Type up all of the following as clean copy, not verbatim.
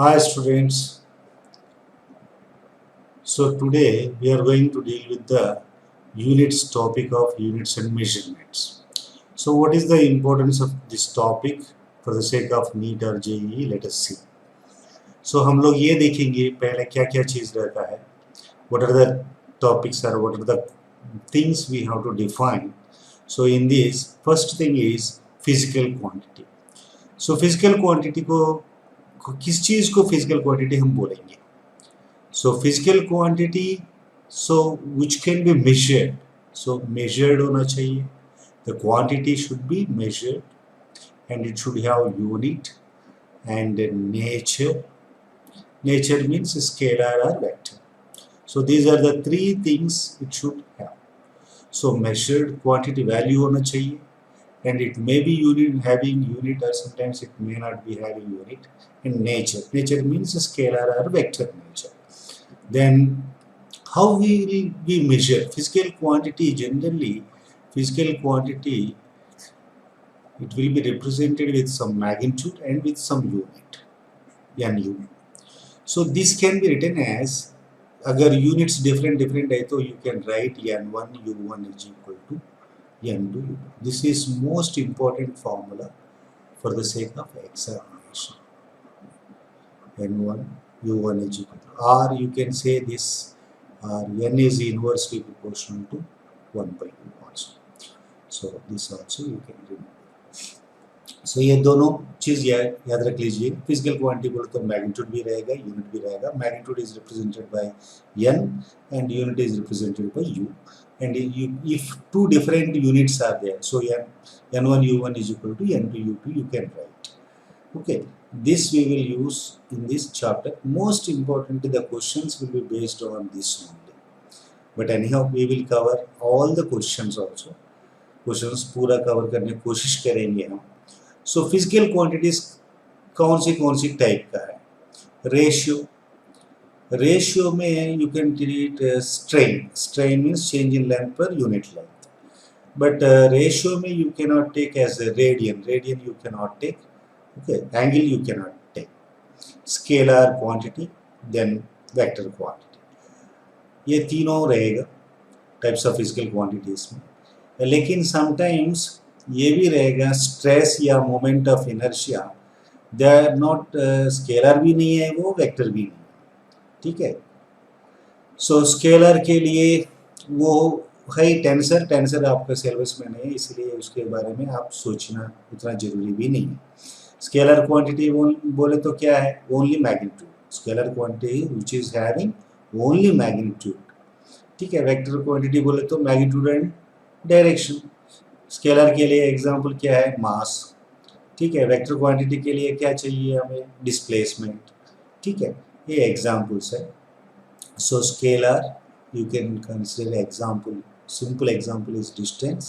Hi students. So today we are going to deal with the units topic of units and measurements. So what is the importance of this topic for the sake of NEET और JEE? Let us see. So हम लोग ये देखेंगे पहले क्या क्या चीज़ रहता है. What are the topics or what are the things we have to define. So in this first thing is physical quantity. So physical quantity को किस चीज़ को physical quantity हम बोलेंगे. So physical quantity, so which can be measured. So measured होना चाहिए. The quantity should be measured and it should have unit and nature. Nature means scalar or vector. So these are the three things it should have. So measured quantity value होना चाहिए and it may be unit having unit or sometimes it may not be having unit. And nature. Nature means scalar or vector nature. Then how will we measure physical quantity? Generally physical quantity, it will be represented with some magnitude and with some unit, nu. So this can be written as, agar units different hai to you can write n1 u1 is equal to n2 u2. This is most important formula for the sake of examination. n1 u1 is equal to, or you can say this, n is inversely proportional to 1 by 2 also. So this also you can remember. So ये दोनों चीज़ याद रख लीजिए. Physical quantity बोले तो magnitude भी रहेगा, unit भी रहेगा. Magnitude is represented by n and unit is represented by u. And if two different units are there, so n1 u1 is equal to n2 u2, you can write. Okay, this we will use in this chapter. Most importantly, the questions will be based on this only. But anyhow, we will cover all the questions also. Questions पूरा cover करने की कोशिश करेंगे हम. So physical quantities कौन सी type का है. Ratio में you can treat strain means change in length per unit length, but ratio में you cannot take as a radian you cannot take. Okay, angle you cannot take. Scalar quantity, then vector quantity, ये तीनों रहेगा types of physical quantities में. लेकिन sometimes ये भी रहेगा stress या moment of inertia, they are not scalar भी नहीं है वो, वेक्टर भी नहीं है. ठीक है. सो स्केलर के लिए वो है टेंसर आपका सिलेबस में नहीं है, इसलिए उसके बारे में आप सोचना उतना जरूरी भी नहीं है. स्केलर क्वांटिटी बोले तो क्या है, only magnitude. Scalar quantity which is having only magnitude. ठीक है. वेक्टर क्वांटिटी बोले तो मैग्नीट्यूड एंड डायरेक्शन. स्केलर के लिए एग्जांपल क्या है, मास. ठीक है. वेक्टर क्वांटिटी के लिए क्या चाहिए हमें, डिस्प्लेसमेंट. ठीक है. ये एग्जांपल्स है. So scalar you can consider example, simple example is distance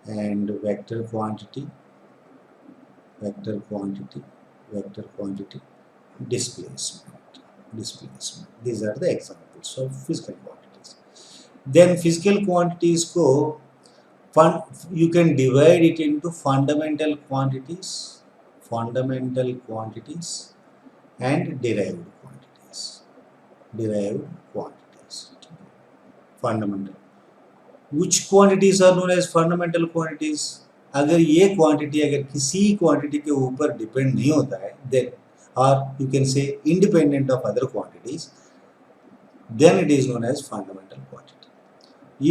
and vector quantity, displacement. These are the examples of physical quantities. Then physical quantities ko you can divide it into fundamental quantities and derived quantities. Fundamental. Which quantities are known as fundamental quantities? अगर ये quantity अगर किसी quantity के ऊपर depend नहीं होता है, then or you can say independent of other quantities, then it is known as fundamental quantity.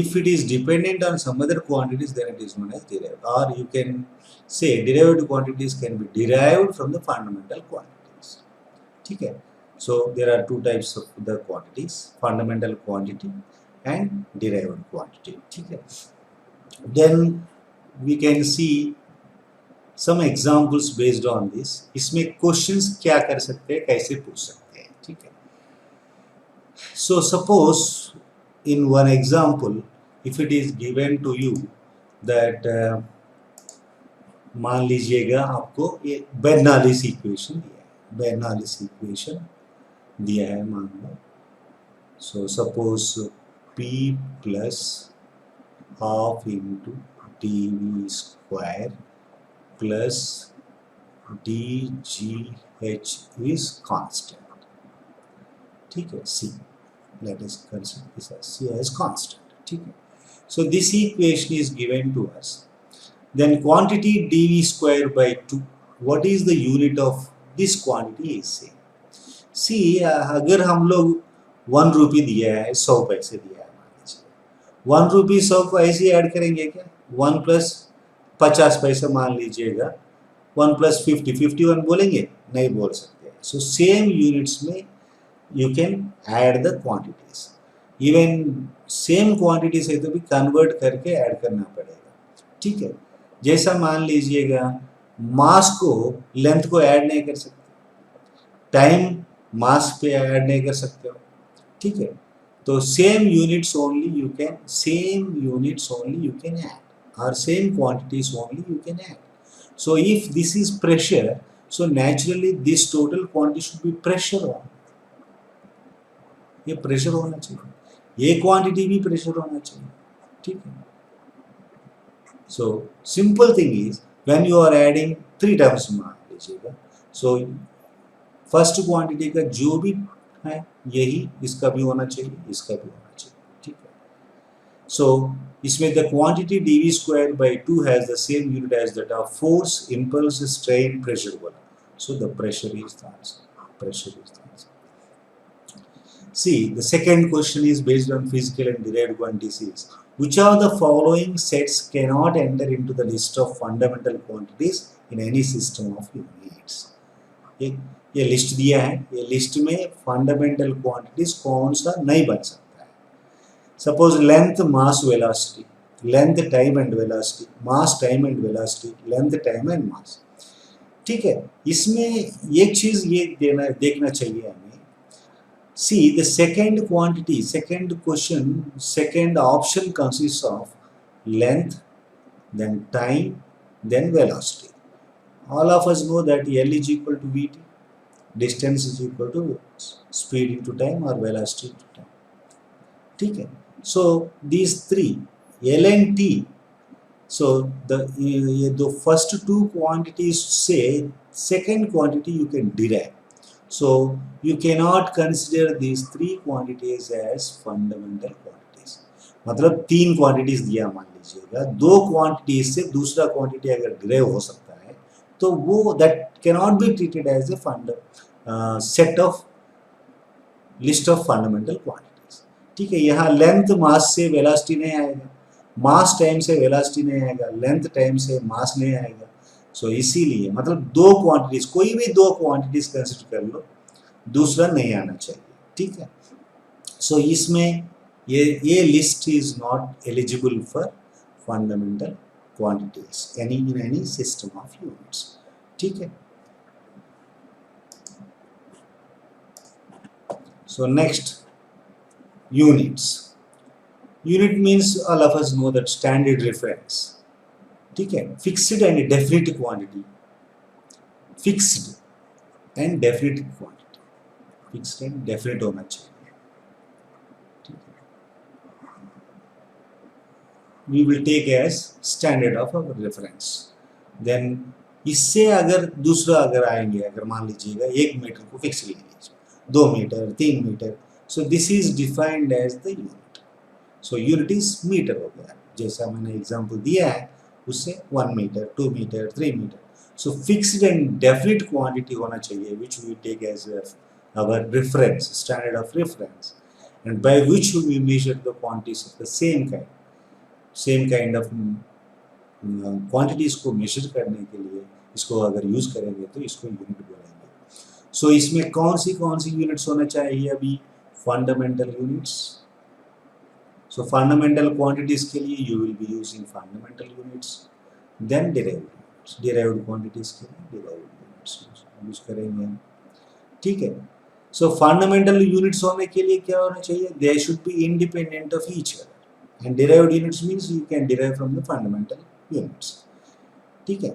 If it is dependent on some other quantities, then it is known as derived. Or you can say derived quantities can be derived from the fundamental quantities. ठीक है. So there are two types of the quantities, fundamental quantity and derived quantity. ठीक है. Then we can see some examples based on this. इसमें questions क्या कर सकते हैं, कैसे पूछ सकते हैं. ठीक है. So suppose in one example, if it is given to you that मान लीजिएगा आपको ये Bernoulli's equation दिया है. Bernoulli's equation दिया है मान लो. So suppose P plus half into dv square plus dgh is constant. ठीक है, c, let us consider this as c as constant. ठीक है, so this equation is given to us. Then quantity dv square by 2, what is the unit of this quantity is same. see अगर हम लोग 1 रुपये दिया है, 100 पैसे दिया है, मान लीजिए 1 रुपये 100 को ऐसे ऐड करेंगे क्या, 1 प्लस 50 पैसे मान लीजिएगा, 1 प्लस 50, 51 बोलेंगे, नहीं बोल सकते. सो सेम यूनिट्स में you can add the quantities. Even same quantities है तो भी कन्वर्ट करके ऐड करना पड़ेगा. ठीक है, जैसा मान लीजिएगा मास को लेंथ को ऐड नहीं कर सकते, टाइम मास पे ऐड नहीं कर सकते हो. ठीक है, तो same units only you can add, or same quantities only you can add. So if this is pressure, so naturally this total quantity should be pressure on. ये pressure होना चाहिए, ये quantity भी pressure होना चाहिए. ठीक है, so simple thing is when you are adding 3 terms मान लीजिएगा, so first quantity का जो भी है यही इसका भी होना चाहिए, इसका भी होना चाहिए. ठीक है, so इसमें the quantity dv square by 2 has the same unit as that of force, impulse, strain, pressure वाला. So the pressure is the answer. See, the second question is based on physical and derived quantities. Which of the following sets cannot enter into the list of fundamental quantities in any system of units? ये list दिया है, ये list में fundamental quantities कौन सा नहीं बन सकता. Suppose length, mass, velocity, length, time and velocity, mass, time and velocity, length, time and mass. ठीक है, इसमें एक चीज ये देखना चाहिए हमें. See the second quantity, second question, second option consists of length, then time, then velocity. All of us know that L is equal to Vt, distance is equal to speed into time or velocity into time. ठीक है, so these three L and T, so the first two quantities say second quantity you can derive, so you cannot consider these three quantities as fundamental quantities. मतलब 3 quantities दिया मान लीजिएगा, 2 quantities से दूसरा quantity अगर derive हो सकता है तो वो that cannot be treated as a set of list of fundamental quantities. ठीक है, यहाँ लेंथ मास से वेलोसिटी नहीं आएगा, मास टाइम से वेलोसिटी नहीं आएगा, लेंथ टाइम से मास नहीं आएगा. सो इसीलिए मतलब 2 क्वांटिटीज, कोई भी 2 क्वांटिटीज कंसिडर कर लो, दूसरा नहीं आना चाहिए. ठीक है, सो इसमें ये list is not eligible for fundamental quantities in any system of units. ठीक है, so next units. Unit means all of us know that standard reference. ठीक है, fixed and definite quantity, fixed and definite quantity, fixed and definite होना चाहिए. ठीक है, we will take as standard of our reference. Then इससे अगर दूसरा अगर आएंगे, अगर मान लीजिएगा 1 मीटर को फिक्स ले लीजिए, 2 metre, 3 metre, so this is defined as the unit. so unit is meter हो गया, जैसा मैंने एग्जांपल दिया है उससे 1 metre, 2 metre, 3 metre. so fixed and definite quantity होना चाहिए which we take as our reference, standard of reference, and by which we measure the quantities of the same kind of quantities को measure करने के लिए इसको अगर use करेंगे तो इसको यूनिट बोलेंगे. so इसमें कौन सी यूनिट्स होना चाहिए अभी, fundamental units. so fundamental quantities के लिए you will be using fundamental units, then derived quantities के लिए derived units यूज करेंगे. ठीक है, so fundamental units होने के लिए क्या होना चाहिए, they should be independent of each other, and derived units means you can derive from the fundamental units. ठीक है,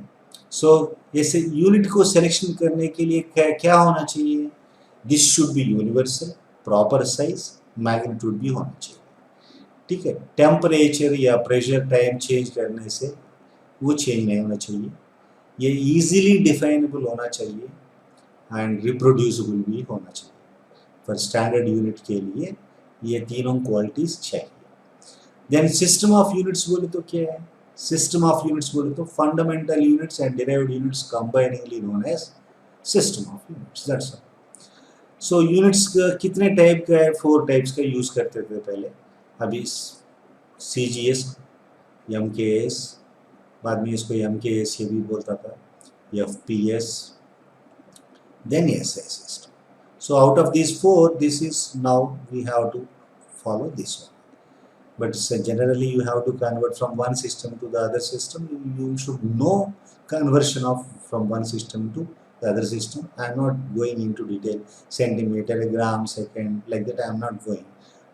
so ऐसे यूनिट को सिलेक्शन करने के लिए क्या होना चाहिए, this should be universal, proper size, magnitude भी होना चाहिए. ठीक है, टेम्परेचर या प्रेशर टाइम चेंज करने से वो चेंज नहीं होना चाहिए. ये easily definable होना चाहिए and reproducible भी होना चाहिए. For standard unit के लिए ये तीनों qualities चाहिए. Then system of units बोले तो क्या है? System of units बोले तो fundamental units and derived units combiningly known as system of units. That's all. So units कितने टाइप का है? 4 टाइप्स का यूज करते थे पहले. अभी CGS, MKS, बाद में इसको MKS ये भी बोलता था, FPS, then SI system. So out of these 4, this is now we have to follow this one. But generally you have to convert from one system to the other system. You should know conversion of from one system to the other system. I am not going into detail, centimeter, gram, second, like that I am not going.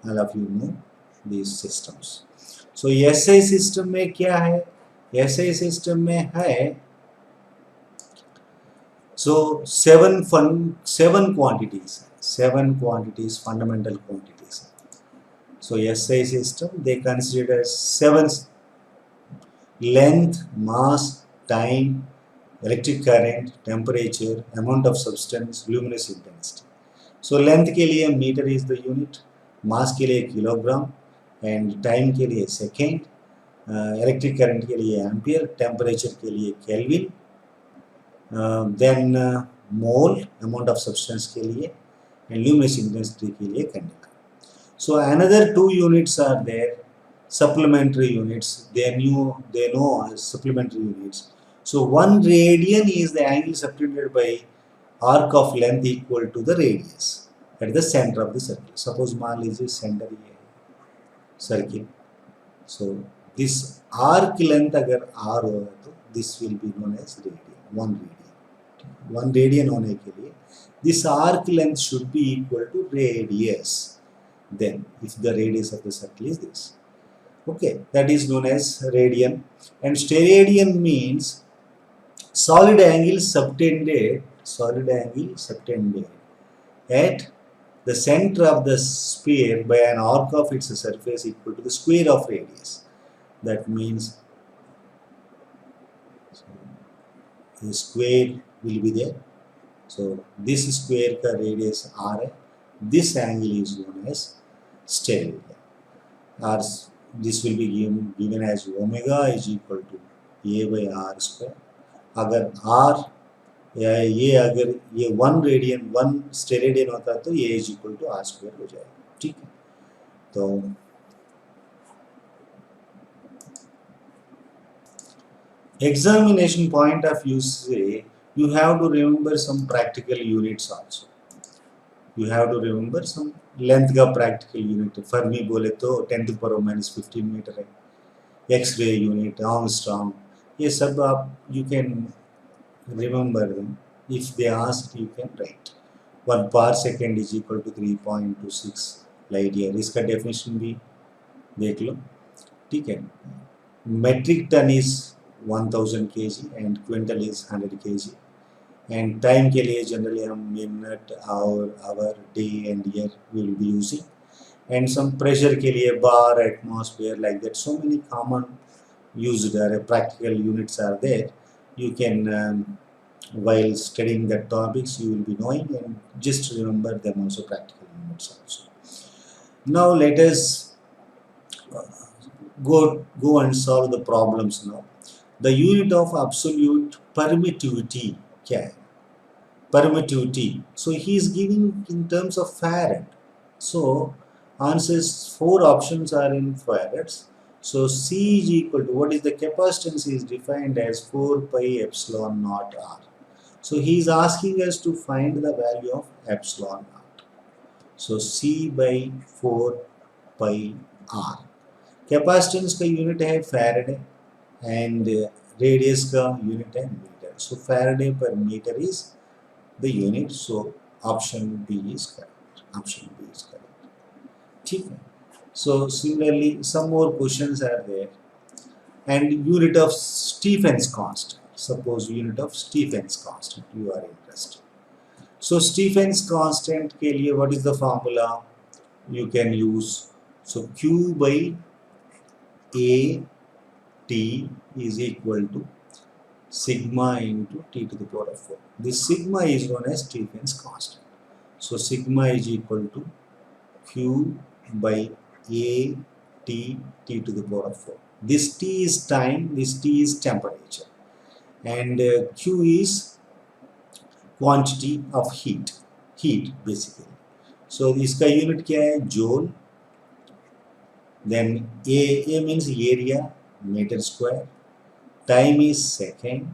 All of you know these systems. So SI system में क्या है? SI system में है so seven quantities, fundamental quantities. So SI system they consider as 7: length, mass, time, electric current, temperature, amount of substance, luminous intensity. So length के लिए meter is the unit, mass के लिए kilogram, and time के लिए second, electric current के लिए ampere, temperature के लिए Kelvin, then mole, amount of substance के लिए, and luminous intensity के लिए candela. So another 2 units are there, supplementary units. They know as supplementary units. So 1 radian is the angle subtended by arc of length equal to the radius at the center of the circle. Suppose मान लीजिए center ये है circle. So this arc length अगर r होगा तो this will be known as radian. 1 radian. 1 radian होने के लिए this arc length should be equal to radius. Then if the radius of the circle is this, okay, that is known as radian. And steradian means solid angle subtended at the center of the sphere by an arc of its surface equal to the square of radius. That means the square will be there. So this square का radius r है. This angle is known as steradian. R, this will be given as omega is equal to a by r square. अगर r ये अगर ये 1 radian 1 steradian होता तो ये is equal to r square हो जाएगा. ठीक है, तो examination point of view से you have to remember some practical units also. You have to remember some length का practical unit. फर्मी बोले तो 10⁻⁻15 मीटर है. X-ray unit, Armstrong, ये सब आप you can remember them. If they ask, you can write. 1 parsecond is equal to 3.26 light year. इसका definition भी देख लो. ठीक है. Metric ton is 1000 kg and quintal is 100 kg. And time के लिए generally हम minute, hour, day and year we will be using. And some pressure के लिए bar, atmosphere, like that. So many common used practical units are there. You can while studying the topics you will be knowing, and just remember them also, practical units also. Now let us go and solve the problems now. The unit of absolute permittivity क्या है? Permittivity. So he is giving in terms of farad. So answers 4 options are in farads. So C is equal to, what is the capacitance is defined as 4 pi epsilon naught r. So he is asking us to find the value of epsilon naught. So C by 4 pi r. Capacitance का unit है Faraday and radius का unit है meter. So Faraday per meter is the unit. So option B is correct. Option B is correct. ठीक है. So similarly, some more questions are there. And unit of Stephen's constant. Suppose unit of Stephen's constant you are interested. So Stephen's constant के लिए what is the formula you can use? So Q by A T is equal to sigma into t to the power of 4. This sigma is known as Stephen's constant. So sigma is equal to q by a t to the power of 4. This t is time, this t is temperature, and q is quantity of heat basically. So इसका unit क्या है? joule. Then a means area, meter square. Time is second.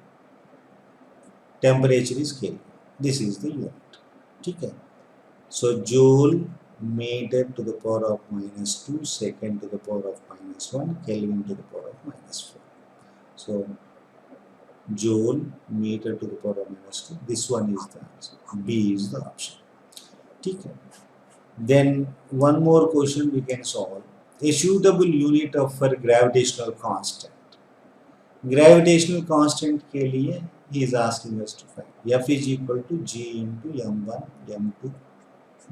Temperature is Kelvin. This is the unit. ठीक है? So joule meter to the power of -2, second to the power of -1, Kelvin to the power of -4. So joule meter to the power of -2. This one is the answer. B is the option. ठीक है? Then one more question we can solve. A suitable unit of for gravitational constant. Gravitational constant के लिए he is asking us to find F is equal to G into m1 m2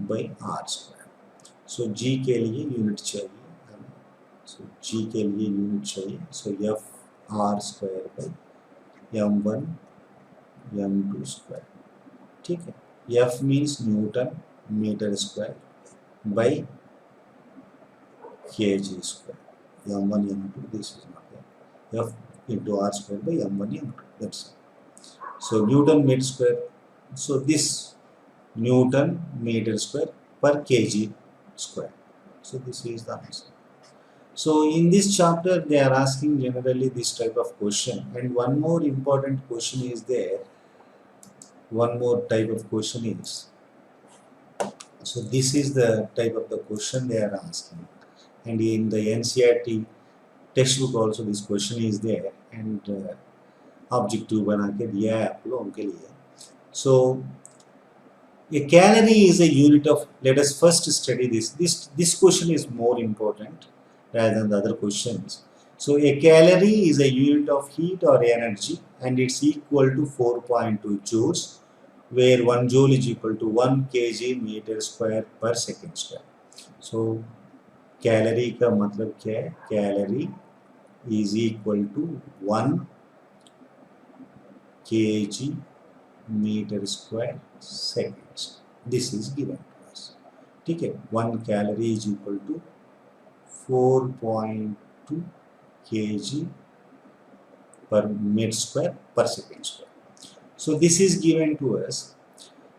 by r square. So G के लिए unit चाहिए हमें. So G के लिए unit चाहिए. So F r square by m1 m2 square. ठीक है? F means Newton meter square by kg square. m1 m2, this is not there. F into r square by m1 m2. That's it. So Newton meter square. So this Newton meter square per kg square. So this is the answer. So in this chapter they are asking generally this type of question, and one more important question is there. One more type of question is. So this is the type of the question they are asking, and in the NCERT textbook also this question is there, and objective बना के दिया है आप लोगों के लिए. So a calorie is a unit of. Let us first study this. This question is more important rather than the other questions. So a calorie is a unit of heat or energy, and it's equal to 4.2 joules, where 1 joule is equal to 1 kg meter square per second square. So calorie का मतलब क्या है? Calorie is equal to 1 kg meter square seconds. This is given to us. ठीक है? 1 calorie is equal to 4.2 kg per meter square per second square. So this is given to us.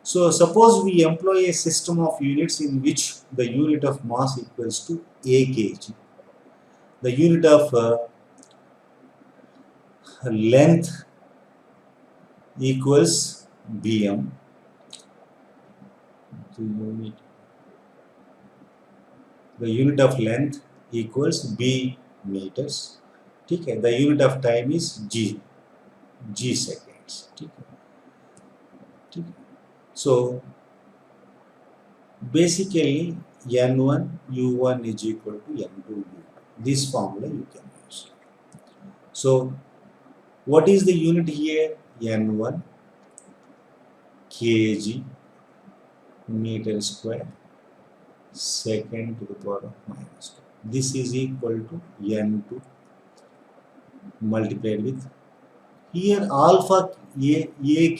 So suppose we employ a system of units in which the unit of mass equals to a kg, the unit of length equals bm, the unit of length equals b meters. ठीक है? The unit of time is g seconds. ठीक है? So basically n1 u1 is equal to n2 u2. This formula you can use. So what is the unit here? n1 kg meter square second to the power of -2. This is equal to n2 multiplied with, here alpha a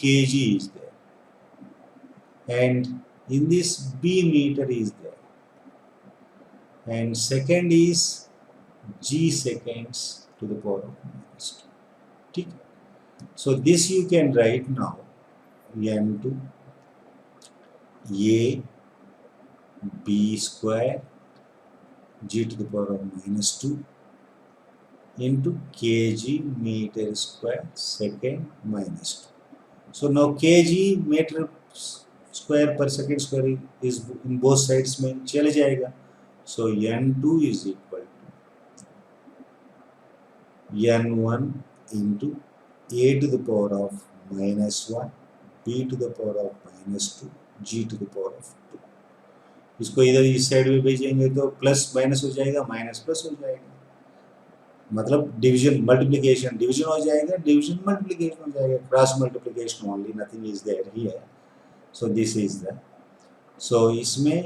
kg is there, and in this b meter is there, and second is g seconds to the power of -2. ठीक है? So this you can write now n2 a b square g to the power of -2 into kg meter square second -2. So now kg meter square per second square is in both sides में चले जाएगा. So n2 is equal to n1 into a to the power of -1 b to the power of -2 g to the power of 2. इसको इधर इस side में भेजेंगे तो plus minus हो जाएगा, माइनस प्लस हो जाएगा, मतलब डिवीजन मल्टीप्लिकेशन डिवीजन हो जाएगा, डिवीजन मल्टीप्लिकेशन हो जाएगा, cross multiplication only, nothing is there here. So this is the. So इसमें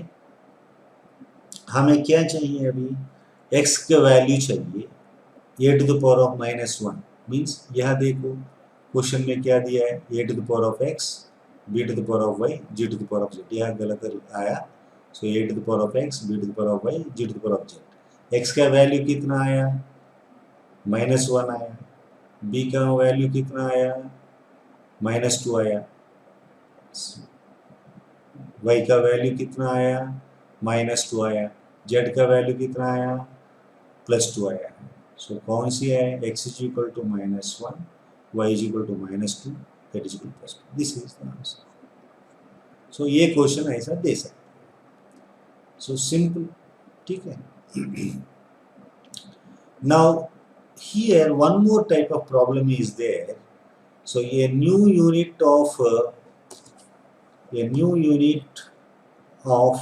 हमें क्या चाहिए? अभी x का वैल्यू चाहिए a to the power of -1 means यहाँ देखो क्वेश्चन में क्या दिया है, a to the power of x, b to the power of y, g to the power of z, यह गलत आया। सो a to the power of x, b to the power of y, g to the power of z। x का value कितना आया, -1 आया। b का value कितना आया, -2 आया। y का वैल्यू कितना आया, -2 आया। z का वैल्यू कितना आया, +2 आया। सो कौन सी है, x is equal to -1, y is equal to -2, that is equal to +2। This is the answer. So ये क्वेश्चन ऐसा दे सकते, सो सिंपल, ठीक है। Now here one more type of problem is there. So a new unit of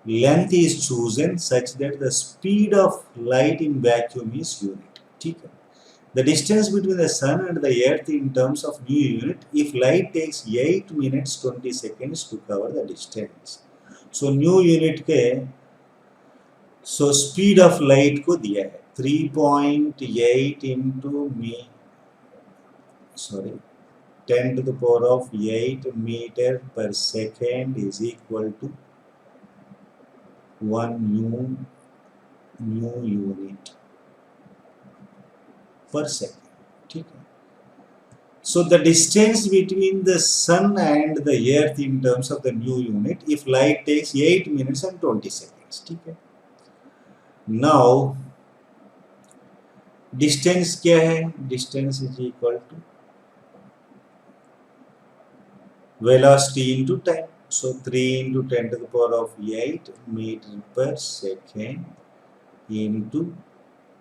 length is chosen such that the speed of light in vacuum is unit, ठीक है। The distance between the sun and the earth in terms of new unit if light takes 8 minutes 20 seconds to cover the distance। So new unit के so speed of light को दिया है 3.8 into 10 to the power of 8 meter per second is equal to 1 new unit per second, ठीक है। So the distance between the sun and the earth in terms of the new unit if light takes 8 minutes and 20 seconds, ठीक है। Now distance क्या है, distance is equal to velocity into time। So 3 into 10 to the power of 8 meter per second into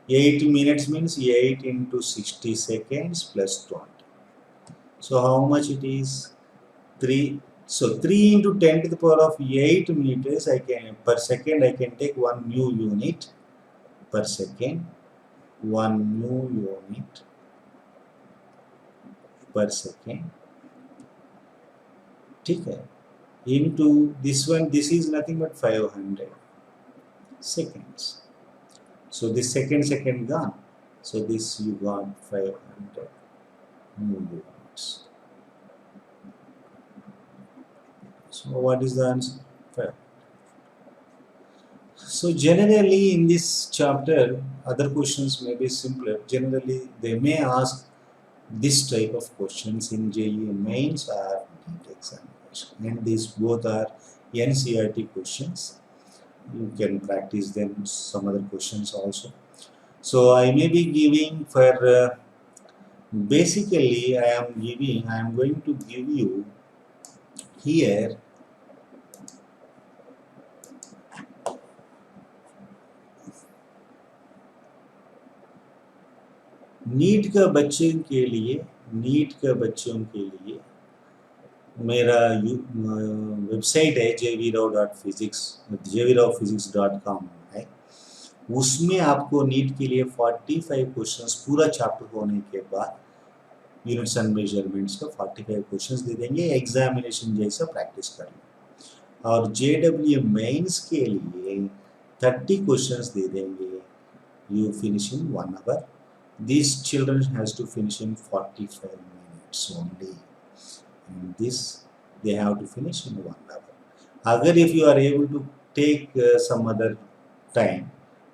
8 minutes means 8 into 60 seconds plus 20। So how much it is, 3, so 3 into 10 to the power of 8 meters per second I can take 1 new unit per second, 1 new unit per second, ठीक है, into this one, this is nothing but 500 seconds। So this second gone, so this you got 500 new units। So what is the answer, 500। So generally in this chapter other questions may be simpler, generally they may ask this type of questions in JEE mains or NEET examination, and these both are NCERT questions, you can practice them some other questions also। So I may be giving for basically I am going to give you here NEET का बच्चों के लिए मेरा website है jvrao.physics.com है। उसमें आपको NEET के लिए 45 क्वेश्चंस पूरा चैप्टर होने के बाद यूनिट्स एंड मेजरमेंट्स का 45 क्वेश्चंस दे देंगे, एग्जामिनेशन जैसा प्रैक्टिस कर लो। और JEE मेंस के लिए 30 क्वेश्चंस दे देंगे, you finish in 1 hour। These children has to finish in 45 minutes only, and this they have to finish in 1 hour। Agar if you are able to take some other time,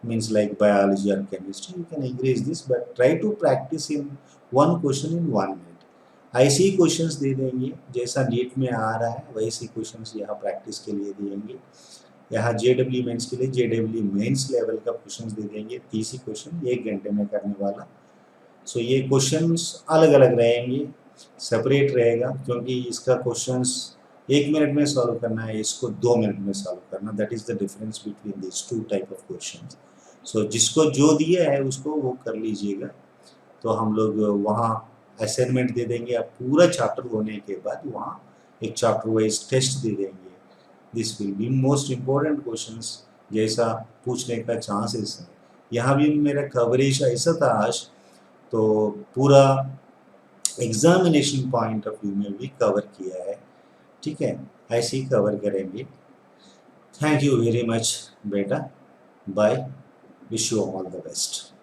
means like biology or chemistry, you can increase this, but try to practice in one question in 1 minute। ऐसे ही questions दे देंगे जैसा NEET में आ रहा है, वैसे questions यहाँ practice के लिए देंगे। यहाँ JEE मेंस के लिए JEE मेंस लेवल का क्वेश्चंस दे देंगे, 30 क्वेश्चन 1 घंटे में करने वाला। सो ये क्वेश्चंस अलग अलग रहेंगे, सेपरेट रहेगा, क्योंकि इसका क्वेश्चंस 1 मिनट में सॉल्व करना है, इसको 2 मिनट में सॉल्व करना, that is the difference between this two type of questions. So जिसको जो दिया है उसको वो कर लीजिएगा। तो हम लोग वहाँ असाइनमेंट दे देंगे, आप पूरा चैप्टर होने के बाद वहाँ एक चैप्टर वाइज टेस्ट दे देंगे। This will be most important questions जैसा पूछने का चांसेस है। यहाँ भी मेरा कवरेज ऐसा था आज, तो पूरा एग्जामिनेशन पॉइंट ऑफ व्यू में भी कवर किया है, ठीक है, ऐसे ही कवर करेंगे। थैंक यू वेरी मच बेटा, bye, wish you all the best.